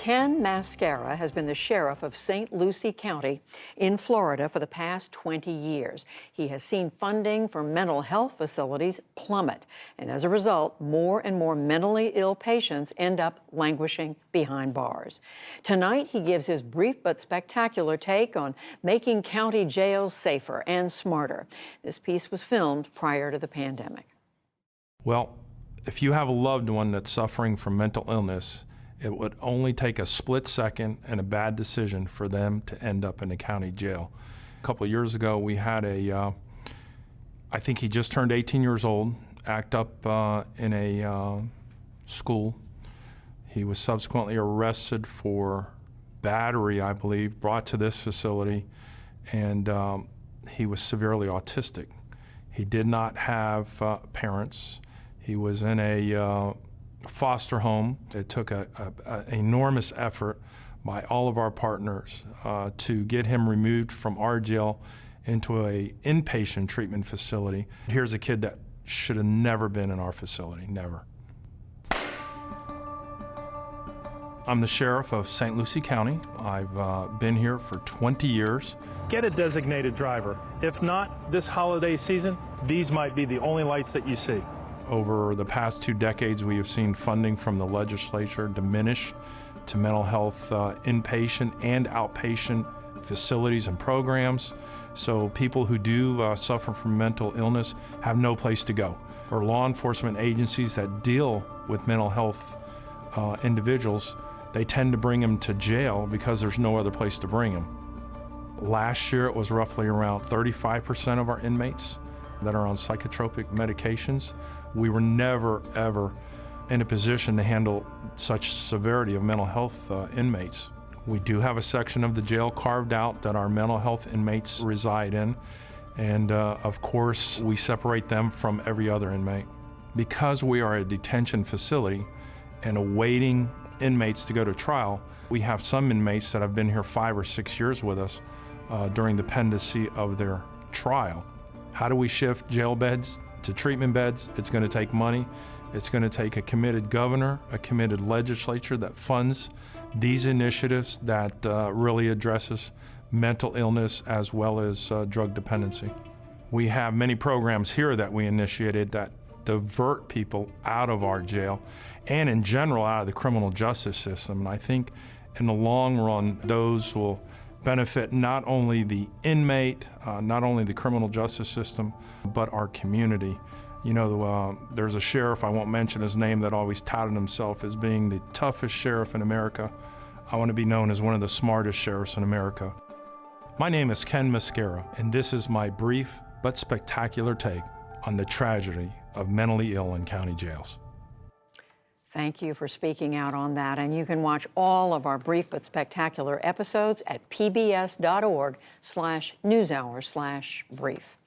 Ken Mascara has been the sheriff of St. Lucie County in Florida for the past 20 years. He has seen funding for mental health facilities plummet, and as a result, more and more mentally ill patients end up languishing behind bars. Tonight, he gives his brief but spectacular take on making county jails safer and smarter. This piece was filmed prior to the pandemic. Well, if you have a loved one that's suffering from mental illness, it would only take a split second and a bad decision for them to end up in a county jail. A couple of years ago, we had I think he just turned 18 years old, act up in a school. He was subsequently arrested for battery, I believe, brought to this facility, and he was severely autistic. He did not have parents. He was in a foster home. It took an enormous effort by all of our partners to get him removed from our jail into an inpatient treatment facility. Here's a kid that should have never been in our facility, never. I'm the sheriff of St. Lucie County. I've been here for 20 years. Get a designated driver. If not, this holiday season, these might be the only lights that you see. Over the past 2 decades, we have seen funding from the legislature diminish to mental health inpatient and outpatient facilities and programs. So people who do suffer from mental illness have no place to go. For law enforcement agencies that deal with mental health individuals, they tend to bring them to jail because there's no other place to bring them. Last year, it was roughly around 35% of our inmates that are on psychotropic medications. We were never, ever in a position to handle such severity of mental health inmates. We do have a section of the jail carved out that our mental health inmates reside in, and of course, we separate them from every other inmate. Because we are a detention facility and awaiting inmates to go to trial, we have some inmates that have been here 5 or 6 years with us during the pendency of their trial. How do we shift jail beds to treatment beds? It's going to take money. It's going to take a committed governor, a committed legislature that funds these initiatives that really addresses mental illness as well as drug dependency. We have many programs here that we initiated that divert people out of our jail and in general out of the criminal justice system. And I think in the long run, those will benefit not only the inmate, not only the criminal justice system, but our community. You know, there's a sheriff, I won't mention his name, that always touted himself as being the toughest sheriff in America. I want to be known as one of the smartest sheriffs in America. My name is Ken Mascara, and this is my brief but spectacular take on the tragedy of mentally ill in county jails. Thank you for speaking out on that. And you can watch all of our brief but spectacular episodes at pbs.org/newshour/brief.